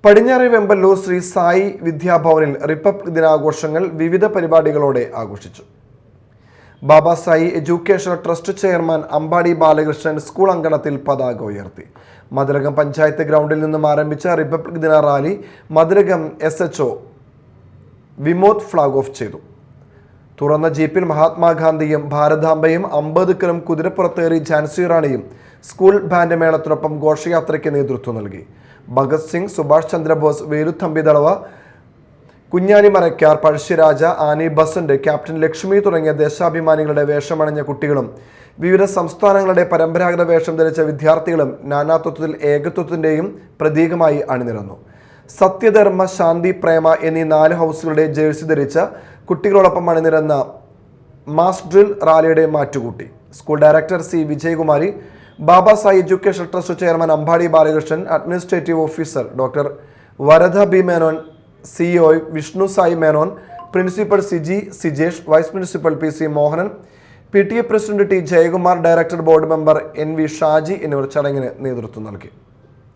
പടിഞ്ഞാറെ വെമ്പല്ലൂർ ശ്രീ സായി വിദ്യാഭവനിൽ റിപ്പബ്ലിക് ദിനാഘോഷങ്ങൾ വിവിധ പരിപാടികളോടെ ആഘോഷിച്ചു. Baba Sai educational trust chairman Ambadi Balakrishnan school അങ്കണത്തിൽ പതാക ഉയർത്തി. മതിലകം പഞ്ചായത്ത് ഗ്രൗണ്ടിൽ നിന്നും ആരംഭിച്ച റിപ്പബ്ലിക് ദിന rally Mathilakam SHO Vimod flag off ചെയ്തു. തുറന്ന ജീപ്പിൽ മഹാത്മാഗാന്ധിയും ഭാരതാംബയും അമ്പതുക്കലും കുതിരപ്പുറത്തേറി ഝാൻസി റാണിയും സ്കൂൾ ബാൻഡ് മേളത്തിനൊപ്പം ഘോഷയാത്രയ്ക്ക് നേതൃത്വം നൽകി. Bhagat Singh, Subhash Chandrabose, Veluthampi Dalawa, Kunjali Marakkar, Pazhassiraja, Annie Besant, captain Lakshmi തുടങ്ങിയ ദേശാഭിമാനികളുടെ വേഷമണിഞ്ഞ കുട്ടികളും വിവിധ സംസ്ഥാനങ്ങളുടെ പരമ്പരാഗത വേഷം ധരിച്ച വിദ്യാർത്ഥികളും നാനാത്വത്തിൽ ഏകത്വത്തിൻ്റെയും പ്രതീകമായി അണിനിരന്നു. സത്യധർമ്മ, ശാന്തി, പ്രേമ എന്നീ 4 ഹൗസുകളുടെ ജേഴ്സി ധരിച്ച കുട്ടികളോടൊപ്പം അണിനിരന്ന മാസ് ഡ്രിൽ റാലിയുടെ മാറ്റുകൂട്ടി. School director C. Vijayakumari, Baba Sai education trust chairman Ambadi Balakrishnan, administrative officer doctor Varada B Menon, CEO Vishnu Sai Menon, principal Siji Sijesh, vice principal PC Mohanan, PTA president T. Jayakumar, director board member NV Shaji എന്നിവർ ചടങ്ങിന് നേതൃത്വം നൽകി.